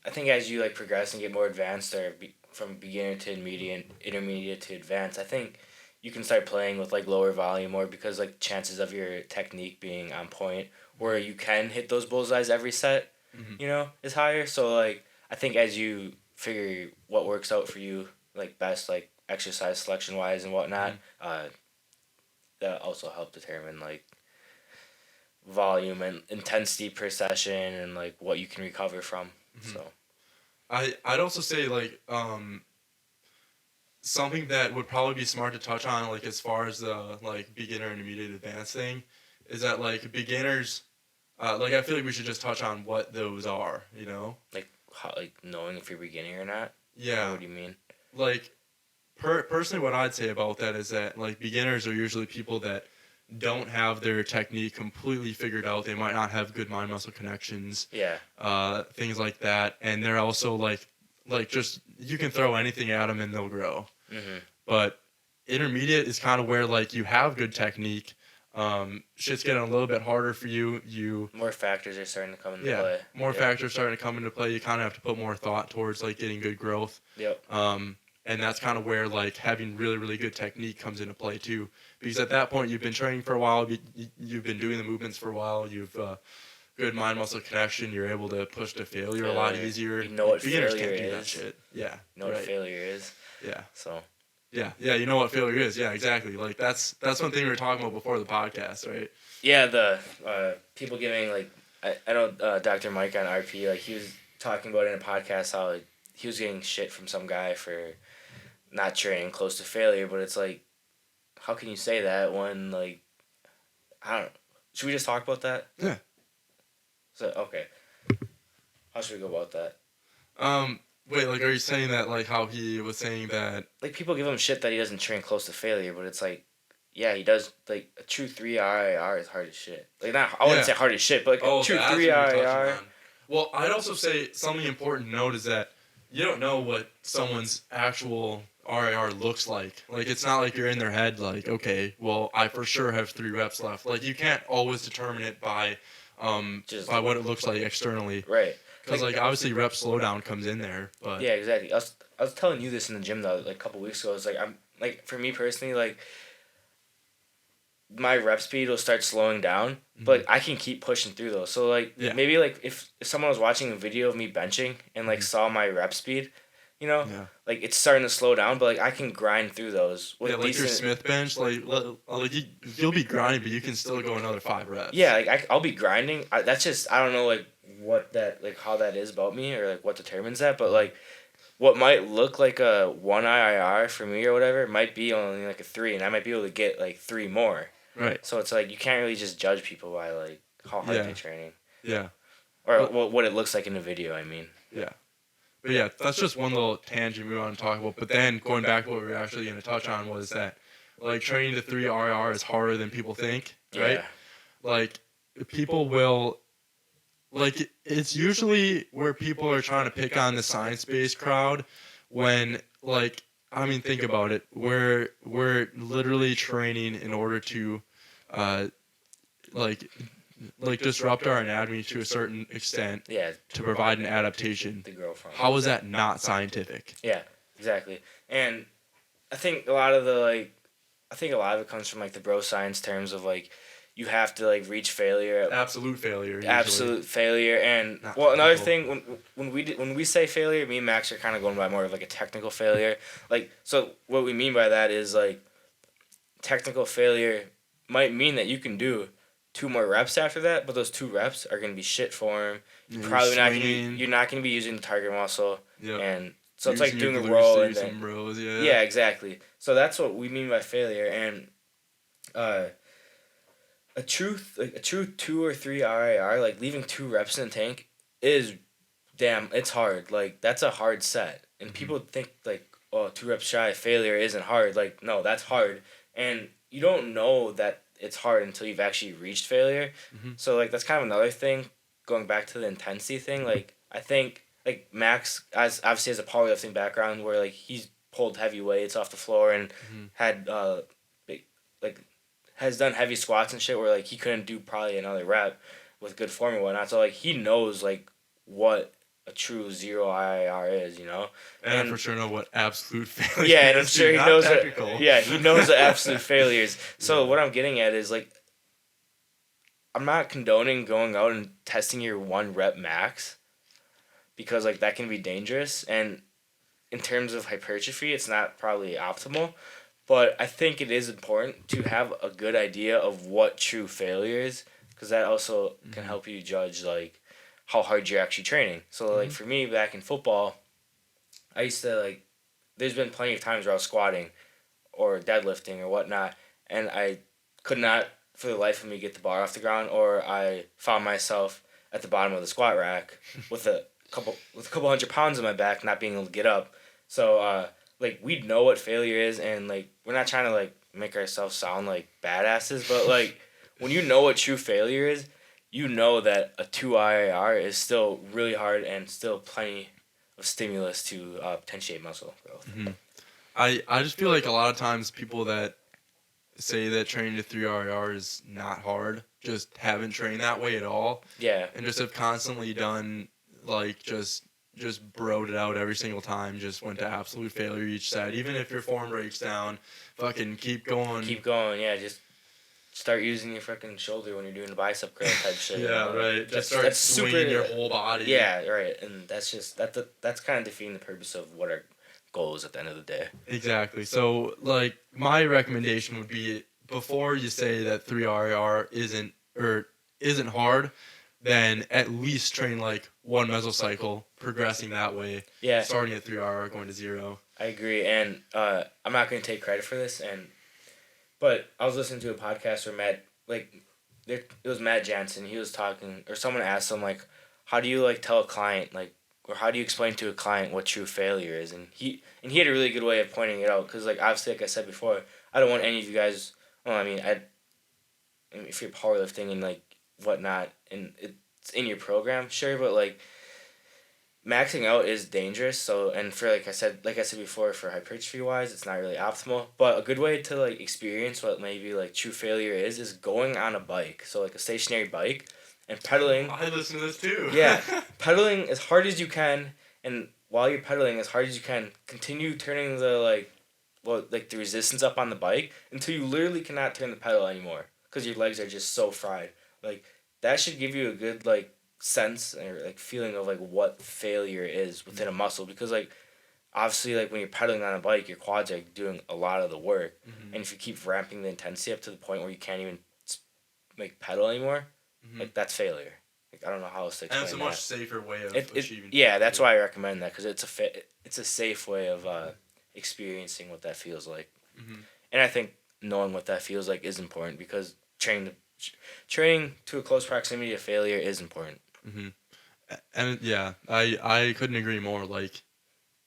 I think as you like progress and get more advanced, or from beginner to intermediate to advanced, I think you can start playing with like lower volume more, because like chances of your technique being on point where you can hit those bullseyes every set, Mm-hmm. is higher. So like I think as you figure what works out for you like best, like exercise selection wise and whatnot, that also help determine like volume and intensity per session and like what you can recover from. Mm-hmm. So I'd also say like something that would probably be smart to touch on, like as far as the like beginner, intermediate, advanced thing, is that like beginners, like I feel like we should just touch on what those are. You know? like how, like knowing if you're beginning or not. Yeah. What do you mean? Like personally, what I'd say about that is that like beginners are usually people that don't have their technique completely figured out. They might not have good mind muscle connections. Yeah. Things like that, and they're also like just you can throw anything at them and they'll grow. Mm-hmm. But intermediate is kind of where like you have good technique. Shit's getting a little bit harder for you. More factors are starting to come into Yeah, play. more factors starting to come into play. You kind of have to put more thought towards like getting good growth. Yep. And that's kind of where like having really really good technique comes into play too, because at that point you've been training for a while, you've been doing the movements for a while, you've good mind muscle connection, you're able to push to failure a lot easier. You know what beginners failure can't do is. that shit. Yeah, You know what failure is. Yeah. So. Yeah, you know what failure is. Yeah, exactly. Like that's one thing we were talking about before the podcast, right? Yeah, the people giving like I know Dr. Mike on RP, like he was talking about in a podcast how like, he was getting shit from some guy for not training close to failure, but it's like, how can you say that when like, I don't. Should we just talk about that? Yeah. So okay. How should we go about that? Wait, like, are you saying that like how he was saying that? Like people give him shit that he doesn't train close to failure, but it's like, yeah, he does. Like a true 3 RIR is hard as shit. Like not, I wouldn't say hard as shit, but like a true 3 RIR. Well, I'd also say something important to note is that you don't know what someone's actual RIR looks like. Like, it's not like you're in their head like, okay, well, I for sure have 3 reps left. Like, you can't always determine it by by what it looks like externally. Right. Because, like, obviously rep slowdown comes in there. But yeah, exactly. I was telling you this in the gym, though, like, a couple weeks ago. It's like, I'm, like, for me personally, like, my rep speed will start slowing down, but I can keep pushing through those. So, like, maybe, like, if someone was watching a video of me benching and, like, saw my rep speed, you know, like, it's starting to slow down, but, like, I can grind through those. With like your Smith bench, like you'll be grinding, but you can still go another 5 reps. Yeah, like, I'll be grinding. That's just, I don't know, like, what that, like, how that is about me or, like, what determines that, but, like, what might look like a 1 IIR for me or whatever might be only, like, a 3, and I might be able to get, like, 3 more. Right. So it's like you can't really just judge people by like how hard they're training. Yeah. Or what it looks like in a video, I mean. Yeah. But yeah, that's just one little tangent we want to talk about. But then going back to what we were actually going to touch on was that like training to 3 RIR is harder than people think, right? Yeah. Like people will like it's usually where people are trying to pick on the science-based crowd when like I mean, think about it. We're literally training in order to, like disrupt our anatomy to a certain extent. Yeah. To provide an adaptation. To grow from. How is that not scientific? Yeah, exactly. And I think a lot of it comes from like the bro science terms of like you have to like reach failure. Absolute failure. Usually. Absolute failure, and not another technical. thing when we say failure, me and Max are kind of going by more of like a technical failure. Like so, what we mean by that is like technical failure might mean that you can do 2 more reps after that, but those 2 reps are gonna be shit for him. Yeah, You're not gonna be using the target muscle, Yep. and so it's Using like your doing a glutes row to and do then some rows, yeah. yeah, exactly. So that's what we mean by failure, and uh, a true 2 or 3 RIR, like leaving 2 reps in the tank is damn, it's hard. Like that's a hard set, and people think like, oh, 2 reps shy of failure isn't hard. Like no, that's hard, and you don't know that it's hard until you've actually reached failure. Mm-hmm. So like that's kind of another thing. Going back to the intensity thing, like I think like Max, as obviously has a powerlifting background where like he's pulled heavy weights off the floor and had big, like has done heavy squats and shit where like he couldn't do probably another rep with good form and whatnot. So like he knows like what a true zero IIR is, you know. And I for sure know what absolute failure yeah, and I'm is, sure dude, he not knows technical. he knows the absolute failures. So Yeah. what I'm getting at is like I'm not condoning going out and testing your 1 rep max because like that can be dangerous, and in terms of hypertrophy it's not probably optimal, but I think it is important to have a good idea of what true failure is because that also can help you judge like how hard you're actually training. So like for me back in football, I used to like there's been plenty of times where I was squatting or deadlifting or whatnot, and I could not for the life of me get the bar off the ground, or I found myself at the bottom of the squat rack with a couple hundred pounds on my back, not being able to get up. So like we know what failure is, and like we're not trying to like make ourselves sound like badasses, but like when you know what true failure is, you know that a 2 IIR is still really hard and still plenty of stimulus to potentiate muscle growth. Mm-hmm. I just feel like a lot of times people that say that training to 3 RIR is not hard just haven't trained that way at all. Yeah. And just have constantly done like just broed it out every single time, just went to absolute failure each set. Even if your form breaks down, fucking keep going. Keep going, yeah, just start using your fucking shoulder when you're doing the bicep curl type shit. Yeah, you know? right. Just start swinging your whole body. Yeah, right. And that's just that's kind of defeating the purpose of what our goal is at the end of the day. Exactly. So like my recommendation would be before you say that 3 RIR isn't hard, then at least train like 1 mesocycle, progressing that way. Yeah. Starting at 3 RIR, going to 0. I agree, and I'm not going to take credit for this, but I was listening to a podcast where it was Matt Jansen. He was talking, or someone asked him like, how do you like tell a client like, or how do you explain to a client what true failure is? And he had a really good way of pointing it out because like obviously like I said before, I don't want any of you guys. Well, I mean, if you're powerlifting and like whatnot, and it's in your program, sure, but like maxing out is dangerous. So and for like I said before, for hypertrophy wise, it's not really optimal. But a good way to like experience what maybe like true failure is going on a bike. So like a stationary bike and pedaling. I listen to this too. Yeah, pedaling as hard as you can, and while you're pedaling as hard as you can, continue turning the the resistance up on the bike until you literally cannot turn the pedal anymore because your legs are just so fried. Like that should give you a good like sense or like feeling of like what failure is within a muscle, because like obviously like when you're pedaling on a bike, your quads are doing a lot of the work, and if you keep ramping the intensity up to the point where you can't even like pedal anymore, like that's failure. Like I don't know how else to explain that. And it's a much safer way of achieving. Yeah, that's why I recommend that, because it's a safe way of experiencing what that feels like, and I think knowing what that feels like is important because training to a close proximity to failure is important. And yeah, I couldn't agree more. Like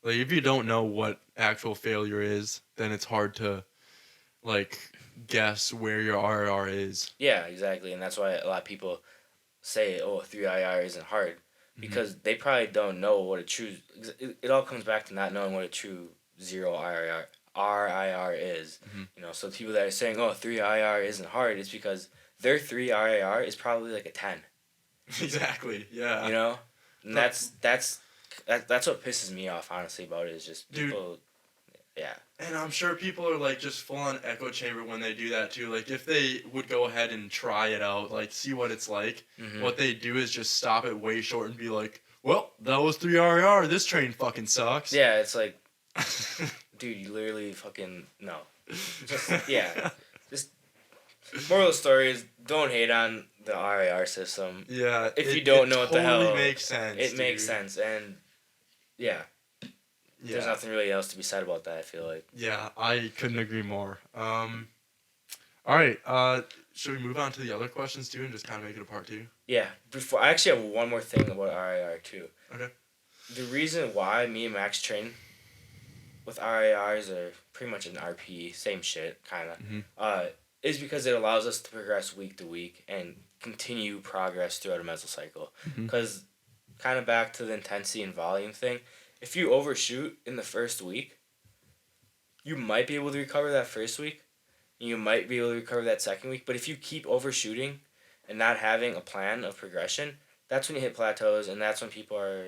if you don't know what actual failure is, then it's hard to like guess where your RR is. Yeah, exactly, and that's why a lot of people say, "Oh, 3 IR isn't hard," because they probably don't know what a true. It all comes back to not knowing what a true 0 RIR is. You know, so people that are saying, "Oh, 3 IR isn't hard," it's because their 3 RIR is probably like a 10. Exactly. Yeah. You know, and that's what pisses me off honestly about it, is just people. Dude. Yeah. And I'm sure people are like just full on echo chamber when they do that too. Like if they would go ahead and try it out, like see what it's like, what they do is just stop it way short and be like, "Well, that was 3 RIR. This train fucking sucks." Yeah, it's like, dude, you literally fucking no. Just Moral of the story is don't hate on the RIR system. Yeah, If you it don't it know what the totally hell, makes sense, it makes dude. sense, and yeah, there's Yeah, nothing really else to be said about that. I feel like. yeah, I couldn't agree more. All right. Should we move on to the other questions too, and just kind of make it a part two? Yeah, before I actually have one more thing about RIR too. Okay. The reason why me and Max train with RIRs are pretty much an RP, same shit, kind of, Mm-hmm. is because it allows us to progress week to week and continue progress throughout a mesocycle. Mm-hmm. Because, kind of back to the intensity and volume thing, if you overshoot in the first week, you might be able to recover that first week, and you might be able to recover that second week, but if you keep overshooting and not having a plan of progression, that's when you hit plateaus, and that's when people are,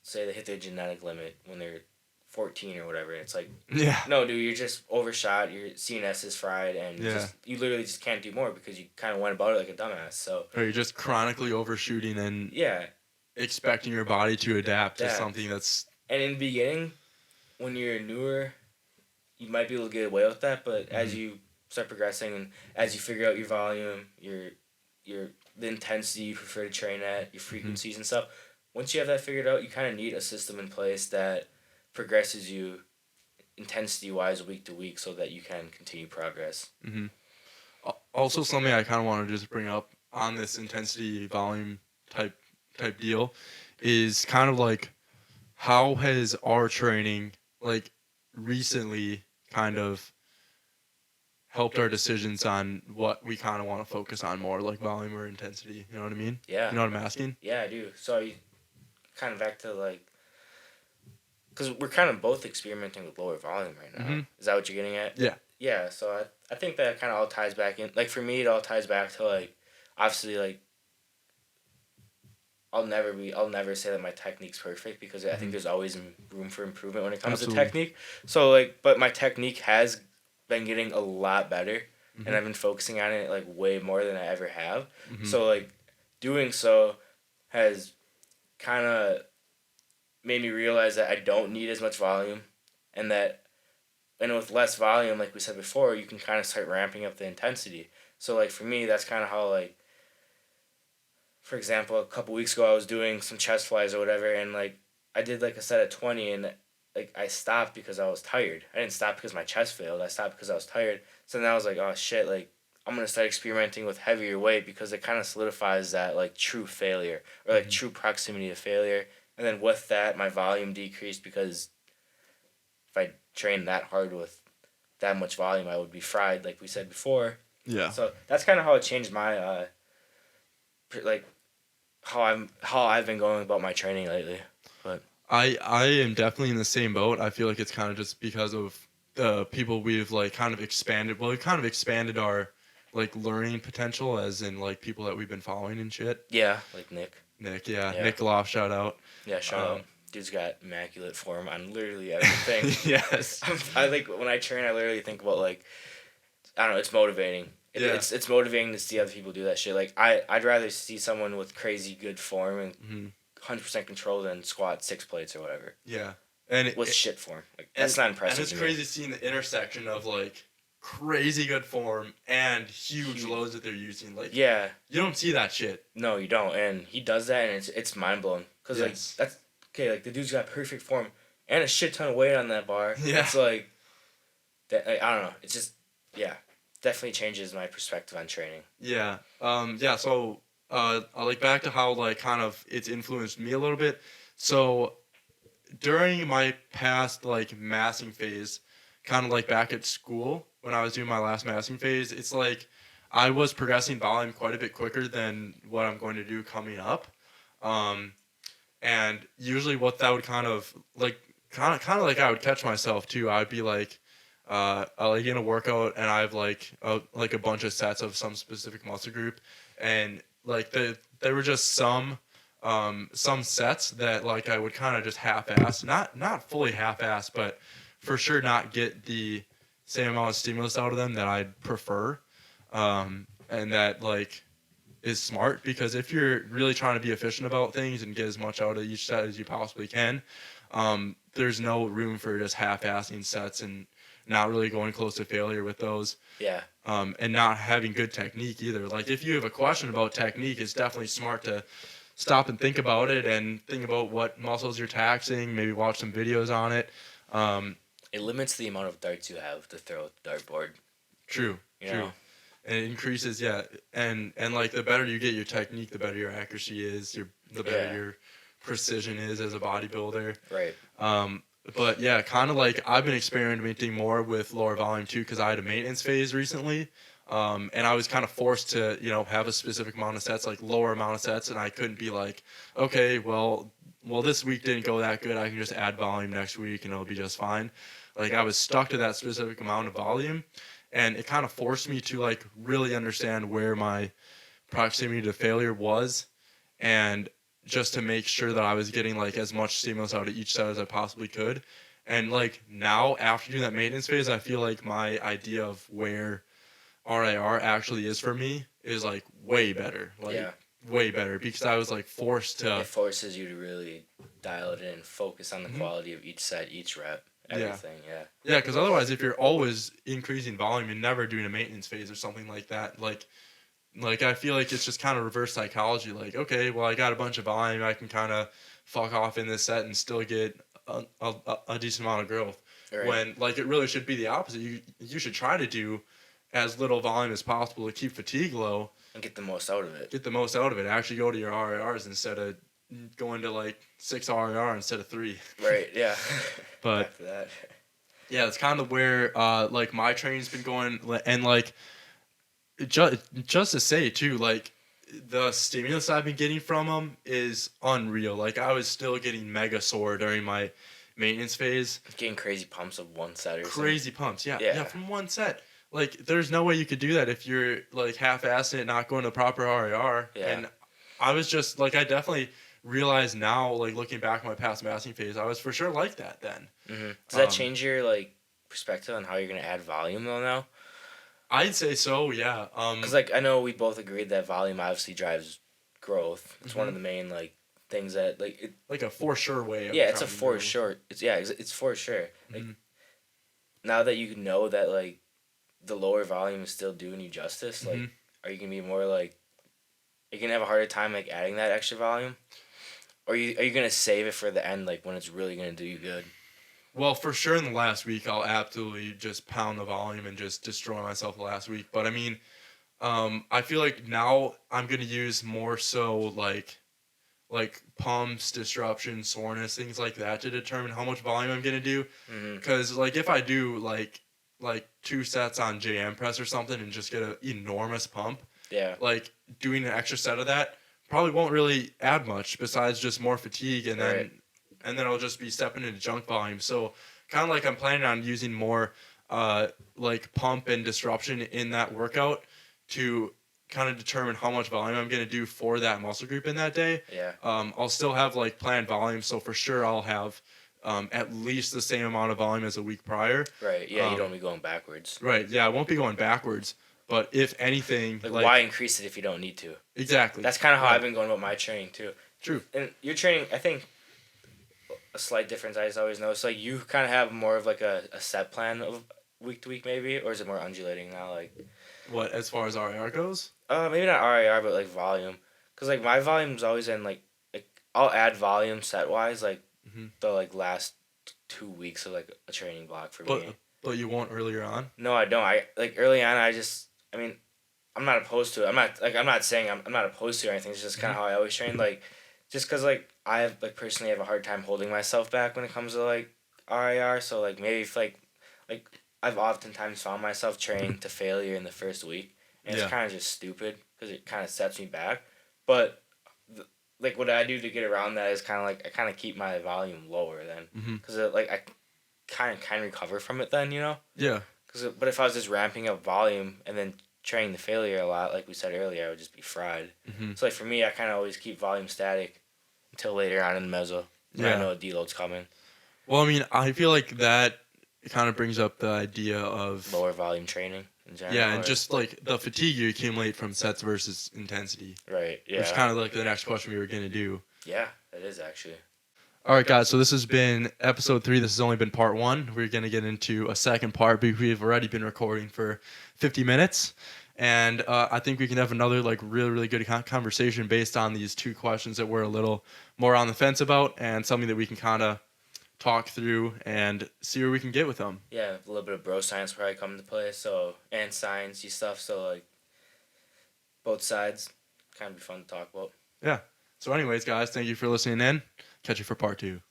say, they hit their genetic limit when they're 14 or whatever. It's like, Yeah. no, dude, you're just overshot. Your CNS is fried, and Yeah. you literally just can't do more because you kind of went about it like a dumbass. So Or you're just chronically overshooting and yeah, expecting your body to adapt to that. something that's. And in the beginning, when you're newer, you might be able to get away with that. But as Mm-hmm. you start progressing and as you figure out your volume, your the intensity you prefer to train at, your frequencies and stuff, once you have that figured out, you kind of need a system in place that progresses you intensity wise week to week so that you can continue progress. Mm-hmm. Also, something I kind of want to just bring up on this intensity volume type deal is kind of like how has our training like recently kind of helped our decisions on what we kind of want to focus on more, like volume or intensity. You know what I mean? Yeah. You know what I'm asking? Yeah, I do. So you kind of back to like, because we're kind of both experimenting with lower volume right now. Mm-hmm. Is that what you're getting at? Yeah. Yeah. So I think that kind of all ties back in. Like for me, it all ties back to like, obviously like. I'll never say that my technique's perfect because I think there's always room for improvement when it comes Absolutely. to technique. So like, but my technique has been getting a lot better, Mm-hmm. and I've been focusing on it like way more than I ever have. Mm-hmm. So like, doing so has kind of made me realize that I don't need as much volume, and with less volume, like we said before, you can kind of start ramping up the intensity. So like for me, that's kind of how like. For example, a couple weeks ago, I was doing some chest flies or whatever, and like I did like a set of 20, and like I stopped because I was tired. I didn't stop because my chest failed. I stopped because I was tired. So then I was like, oh shit, like I'm gonna start experimenting with heavier weight because it kind of solidifies that like true failure or like true proximity to failure. And then with that, my volume decreased because if I trained that hard with that much volume, I would be fried, like we said before. Yeah. So that's kind of how it changed my like how I've been going about my training lately. But I am definitely in the same boat. I feel like it's kind of just because of the people we've like kind of expanded. Well, we've kind of expanded our like learning potential, as in like people that we've been following and shit. yeah, like Nick. Nick, yeah. Yeah. Nick Loff, shout out. Yeah, shout out. Dude's got immaculate form on literally everything. Yes. I like when I train. I literally think about like I don't know. It's motivating. Yeah. It's motivating to see other people do that shit. Like I'd rather see someone with crazy good form and 100% control than squat 6 plates or whatever. Yeah. And with shit form. Like that's not impressive. And it's crazy seeing the intersection of like crazy good form and huge loads that they're using. Like yeah, you don't see that shit. No, you don't. And he does that, and it's mind blowing. Cause Yes. like that's okay. Like the dude's got perfect form and a shit ton of weight on that bar. Yeah. It's like that. Like, I don't know. It's just definitely changes my perspective on training. Yeah. Yeah. So like back to how like kind of it's influenced me a little bit. So during my past like massing phase, kind of like back at school when I was doing my last massing phase, it's like I was progressing volume quite a bit quicker than what I'm going to do coming up. And usually what that would kind of like like I would catch myself too. I'd be like I like in a workout and I have like a bunch of sets of some specific muscle group, and like there were just some sets that like I would kind of just half-ass, not fully half-ass, but for sure not get the same amount of stimulus out of them that I'd prefer, and that like is smart, because if you're really trying to be efficient about things and get as much out of each set as you possibly can, there's no room for just half-assing sets and not really going close to failure with those. Yeah. And not having good technique either. Like if you have a question about technique, it's definitely smart to stop and think about it and think about what muscles you're taxing. Maybe watch some videos on it. Um, It limits the amount of darts you have to throw at the dartboard. true, You true. know? And it increases, yeah. And like the better you get your technique, the better your accuracy is. The better Yeah. your precision is as a bodybuilder. Right. But yeah, kind of like I've been experimenting more with lower volume too because I had a maintenance phase recently. And I was kind of forced to, have a specific amount of sets, like lower amount of sets, and I couldn't be like, okay, well, this week didn't go that good. I can just add volume next week and it'll be just fine. Like I was stuck to that specific amount of volume, and it kind of forced me to like really understand where my proximity to failure was, and just to make sure that I was getting like as much stimulus out of each set as I possibly could. And like now after doing that maintenance phase, I feel like my idea of where RIR actually is for me is like way better. Like Yeah. way better because I was like forced to. It forces you to really dial it in, focus on the Mhm. quality of each set, each rep, Yeah. everything. Yeah. Yeah, because otherwise, if you're always increasing volume and never doing a maintenance phase or something like that, like I feel like it's just kind of reverse psychology. Like, okay, well, I got a bunch of volume, I can kind of fuck off in this set and still get a decent amount of growth. Right. When like it really should be the opposite. You should try to do as little volume as possible to keep fatigue low. And get the most out of it. Get the most out of it. Actually, go to your RIRs instead of going to like 6 RIR instead of 3. Right. Yeah. But after that. yeah, it's kind of where like my training's been going, and like just to say too, like the stimulus I've been getting from them is unreal. Like I was still getting mega sore during my maintenance phase. Getting crazy pumps of one set or Crazy pumps, yeah, Yeah. yeah, from one set. Like there's no way you could do that if you're like half-assing it, not going to proper RIR. Yeah. And I was just like, I definitely realize now, like looking back on my past massing phase, I was for sure like that then. Mm-hmm. Does that change your like perspective on how you're gonna add volume though now? I'd say so, yeah. Because like I know we both agreed that volume obviously drives growth. It's one of Mhm. the main like things that like it, like a for sure way of yeah, it's a trying to for grow. sure. It's for sure. Like Mhm. now that you know that like the lower volume is still doing you justice, like Mhm. are you gonna be more like are you gonna have a harder time like adding that extra volume? Or are you gonna save it for the end, like when it's really gonna do you good? Well, for sure in the last week, I'll absolutely just pound the volume and just destroy myself the last week. But I mean, I feel like now I'm gonna use more so like pumps, disruption, soreness, things like that to determine how much volume I'm gonna do. Mm-hmm. Because like if I do like 2 sets on JM press or something and just get an enormous pump, Yeah. like doing an extra set of that probably won't really add much besides just more fatigue, and then Right. and then I'll just be stepping into junk volume. So kind of like I'm planning on using more like pump and disruption in that workout to kind of determine how much volume I'm going to do for that muscle group in that day. Yeah. I'll still have like planned volume, so for sure I'll have at least the same amount of volume as a week prior. Right. Yeah, you don't be going backwards. Right. Yeah, I won't be going backwards. But if anything, Like why increase it if you don't need to? Exactly. That's kind of how Right. I've been going about my training too. True. And your training, I think, a slight difference I just always notice. Like you kind of have more of like a set plan of week to week, maybe, or is it more undulating now? Like, What, as far as RIR goes? maybe not RIR, but like volume. Cause like my volume's always in like I'll add volume set wise like Mm-hmm. the like last 2 weeks of like a training block for But me. but you won't earlier on. No, I don't. I like early on. I mean, I'm not opposed to it. I'm not saying I'm not opposed to it or anything. It's just kind of how I always train. Like, just cause like I have like personally have a hard time holding myself back when it comes to like RIR. So like maybe if like I've oftentimes found myself training to failure in the first week, and Yeah. it's kind of just stupid because it kind of sets me back. But like what I do to get around that is kind of like I kind of keep my volume lower then, Mm-hmm. because like I kind of can recover from it then, you know. Yeah. But if I was just ramping up volume and then training the failure a lot, like we said earlier, I would just be fried. Mm-hmm. So like for me, I kind of always keep volume static until later on in the meso. When I Yeah. know a deload's coming. Well, I mean, I feel like that kind of brings up the idea of Lower volume training in general. yeah, and or- just like the fatigue you accumulate from sets versus intensity. right. Yeah. Which is kind of like the next question we were gonna do. Yeah, it is actually. All right, guys. So this has been episode 3. This has only been part 1. We're gonna get into a second part because we've already been recording for 50 minutes, and I think we can have another like really good conversation based on these 2 questions that we're a little more on the fence about, and something that we can kind of talk through and see where we can get with them. Yeah, a little bit of bro science probably come into play. So and sciencey stuff. So like both sides, kind of be fun to talk about. Yeah. So, anyways, guys, thank you for listening in. Catch you for part 2.